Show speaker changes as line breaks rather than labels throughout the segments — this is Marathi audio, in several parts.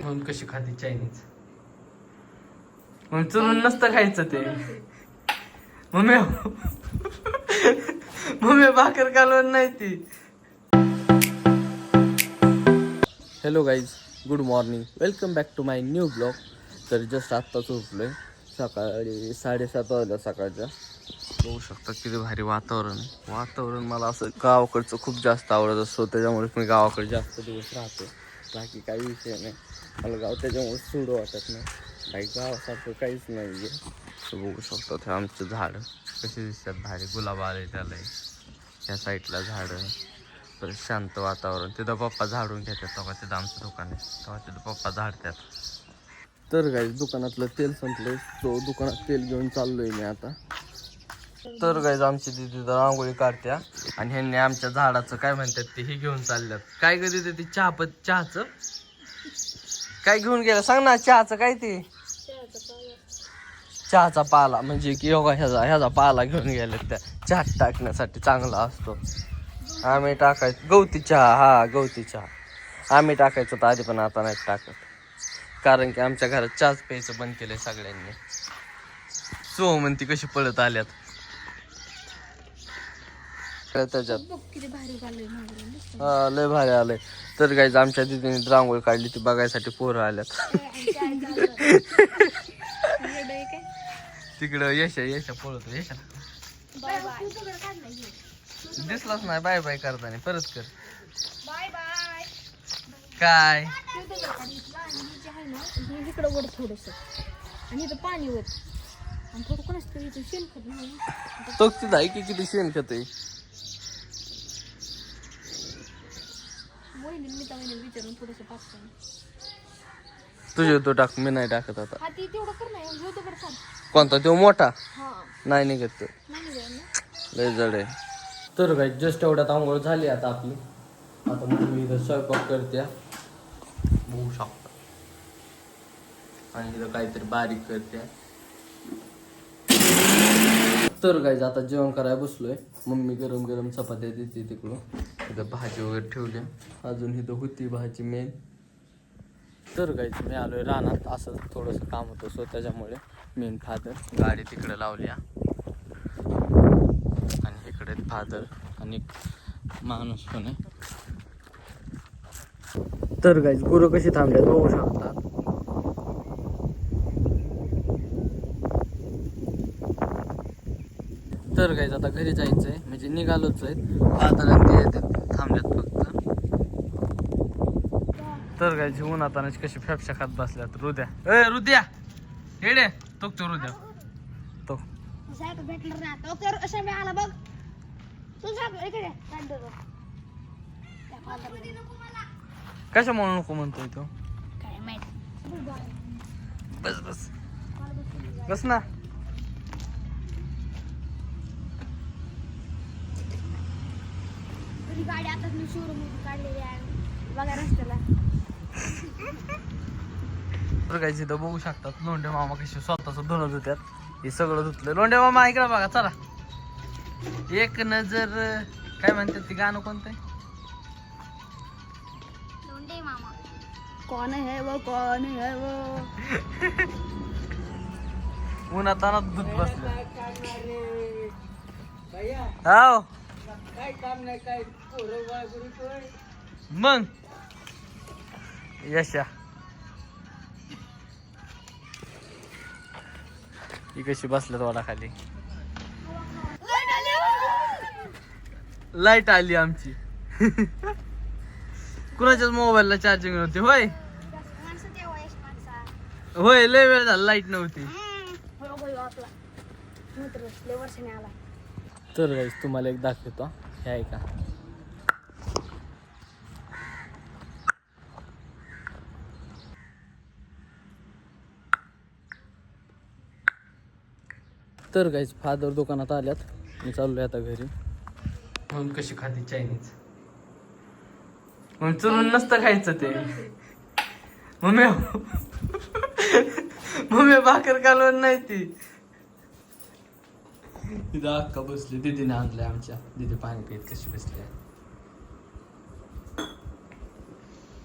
म्हणून कशी खाती चायनीज. मग चुरून नसतं खायचं ते. मम्मी भाकर कालवण नाही ती. Hello guys, good morning, welcome back to my new blog. तर जस्ट आत्ताच उठलो आहे, सकाळी 7:30 वाजल्या सकाळच्या. बघू शकता किती भारी वातावरण मला असं गावाकडचं खूप जास्त आवडत असतो, त्याच्यामुळे मी गावाकडे जास्त दिवस राहतो. बाकी काही विषय नाही, मला गाव त्याच्यामुळे सोडू वाटत नाही. काही गावासारखं काहीच नाही आहे. तर बघू शकता ते आमचं झाडं कसे दिसतात भारी, गुलाब आले त्याला. त्या साईडला झाडं, परत शांत वातावरण. तिथं पप्पा झाडून घेतात, तेव्हा तिथं आमचं दुकान आहे, तेव्हा तिथं पप्पा झाडतात. तर गाईज दुकानातलं तेल संपलंय, तो दुकानात तेल घेऊन चाललोय मी आता. तर गाईज आमची दिदी तर रांगोळी काढत्या आणि ह्यांनी आमच्या झाडाचं काय म्हणतात ते हे घेऊन चालल्यात. काय कधी ते चहाचं काय घेऊन गेलं सांग ना. चहाचं काय ते चहाचा पाला, म्हणजे की योगा ह्याचा पाला घेऊन गेले त्या चहात टाकण्यासाठी, चांगला असतो. आम्ही टाकायचो गवती चहा. हा गवती चहा आम्ही टाकायचो तर आधी, पण आता नाही टाकत, कारण की आमच्या घरात चहाच प्यायचं बंद केलंय सगळ्यांनी. सो म्हणती कशी पळत आल्यात त्याच्यात. हा लय भारी आलंय. तर गाईज आमच्या दिदीने रांगोळी काढली, ती बघायसाठी पोरं आल्यात. तिकडं यशा पळतो. यशा दिसलाच नाही बाय बाय करताना. परत कर बाय बाय. काय
इकडं वर थोडस आणि इथं पाणी वर आणि थोडं कोणाच तरी शेणखत नाही.
तो तिथं आहे की किती शेणखत आहे.
विचारून थोडस टाकतो.
तुझे तो टाक, मी नाही टाकत आता.
हा ती तेवढं कर नाही तो कर.
कोणता तो मोठा
हा
नाही निघत तो, लय जड आहे. तर काय जस्ट एवढ्यात आंघोळ झाली आता आपली. आता मम्मी इथं स्वयंपाक करते, बघू शकता, आणि इथं काहीतरी बारीक करते. तर गाईज आता जेवण करायला बसलोय. मम्मी गरम गरम चपात्या देते तिकडून. इथं भाजी वगैरे ठेवली, अजून इथं होती भाजी मेन. तर गाईज मी आलोय रानात, असं थोडंसं काम होतं सो त्याच्यामुळे. मेन फादर गाडी तिकडे लावली आणि इकडे फादर आणि माणूस पण आहे. तर गाईज गुरु कशी थांबल्यात बघू शकता. तर गाईज आता घरी जायचंय, म्हणजे निघालोच आहे. फादर आणि ते येतात, थांबल्यात फक्त. तर गाईज उन्हातानाच कशी फेफशा खात बसल्यात. रुद्या हेडे तो रुद्या तो
भेटलं ना तो असं मी आला बघ.
कशामुळे नको म्हणतोय तो.
काय माहित.
बस बस बस ना.
गाडी आता मी शोरूम काढलेली आहे बघा रस्त्याला.
तर काय तिथं बघू शकतात लोंढे मामा कशी स्वतःच धुणं धुत्यात. हे सगळं धुतलं. लोंढे मामा इकडे बघा चला. एक नजर काय म्हणतात ते गाणं कोणतं आहे.
लोंढे मामा कौन है वो कौन है वो.
उन्हातानात दूध बसलं. हाव
काय काम नाही, काय
मग यशा ही कशी बसल्यात वाडा खाली. लाईट आली आमची. कुणाच्याच मोबाईलला चार्जिंग नव्हती. होय होय लय वेळ झाला लाईट नव्हती. तर गाईस तुम्हाला एक दाखवतो, हे आहे का. तर गाईस फादर दुकानात आल्यात, मी चाललोय आता घरी. म्हणून कशी खाती चायनीज. म्हणून चुरून नसतं खायचं ते. मम्मी भाकर कालवण नाही ती. तिथं अक्का बसली, दीदीने आणलंय आमच्या. दीदी पाणी पित कशी बसली.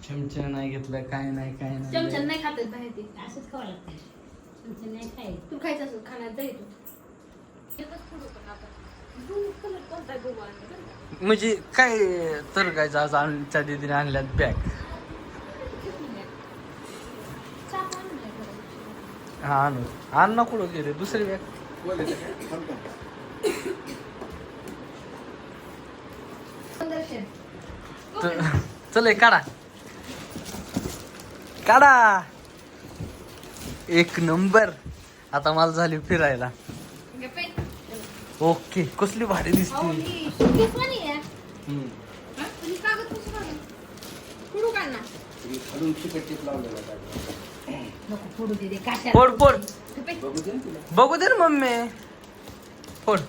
चमचा नाही घेतलं काय नाही
चमच्यानं नाही खातात बाहेर ते.
असंच खावं लागतं चमचा नाही खायचं.
तू खायचं असं खाण्यात जाईल तू. एकच food होतं ना आता. blue color कोणता आहे बघू आणि बरं का?
म्हणजे काय तर काय आज आमच्या दीदीने आणल्यात बॅग.
चाप आणलाय घरात.
हा आणू आण ना कुठं गेले दुसरी बॅग.
सुदर्शन.
चल हे काढा काढा. एक नंबर. आता मला झाली फिरायला.
घे पेन.
ओके कसली भारी
अहो,
दिसते.
ही सुटकेस वाणी आहे.
हम्म.
हा? ही कागद कशी काढू? कुठू काढणार?
खालून चिकट टीप लावलेला आहे.
नको फोडू दे काशा
फोड फोड
घे पेन.
बघू दे ना तुला.
बघू दे ना मम्मी. फोड.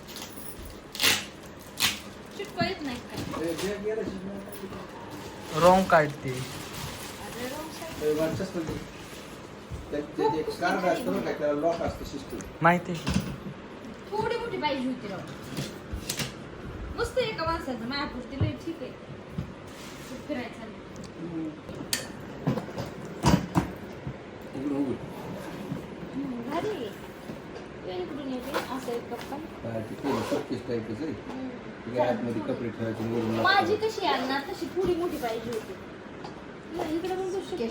चिटकवा येत नाही काय?
हे गेलं शिजलं.
रॉंग काढते.
अरे wrong side.
हे वरचंच म्हणजे. त्यात एक कार्ड असतं बघा, त्याला लॉक असतं सिस्टम.
माहिती आहे की?
थोडी मोठी पाहिजे होती राव. मस्त आहे एका माणसाचं मायापुरती लय ठीक आहे. खूप फिरायचं चाललंय.
उघडून उघड.
भारी आहे. वेळ कुठून येते असं एक कप्पा.
काय ते केलं, शोकेस टाईपच आहे. ते आतमध्ये कपडे ठेवायचे वरून lock
माझी
करायचं.
कशी आहे ना तशी थोडी मोठी पाहिजे होती. नाही, इकडे पण करू शकते.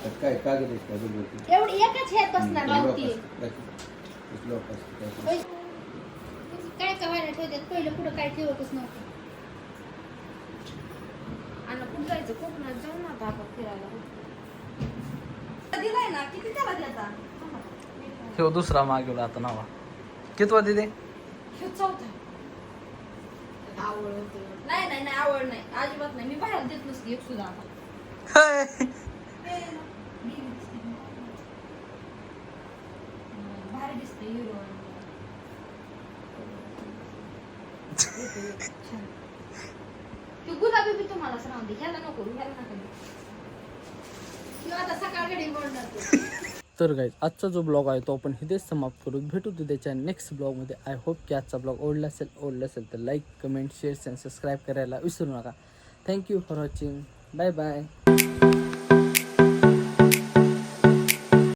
त्यात काय कागद आहे का बरोबर?
एवढी एकच ह्यात बसणार गावती.
लॉक असतं काय.
काय काय व्हायला ठेवतात पहिलं पुढं काय ठेवतच नव्हतं. आणि कुठं जायचं कोकणात जाऊ ना आता आपण फिरायला. दिलाय ना किती त्याला द्यायचा?
ह्यो दुसरा मागवला आता नावा. कितवा दिदे?
ह्यो चौथा. आवड होते. नाही नाही नाही आवड नाही अजिबात नाही. मी बाहेर देत नसते एक सुद्धा आता. भारी दिसते हिरो. गुलाबी बी तुम्हाला राहून दे. ह्याला नको ह्याला नका देऊ. किंवा आता सकाळ घडी बोलणार.
तर गाईज आजचा जो ब्लॉग आहे तो आपण इथेच समाप्त करू. भेटू त्याच्या नेक्स्ट ब्लॉगमध्ये. आय होप की आजचा ब्लॉग आवडला असेल तर लाईक कमेंट शेअर आणि सबस्क्राईब करायला विसरू नका. Thank you for watching. Bye bye.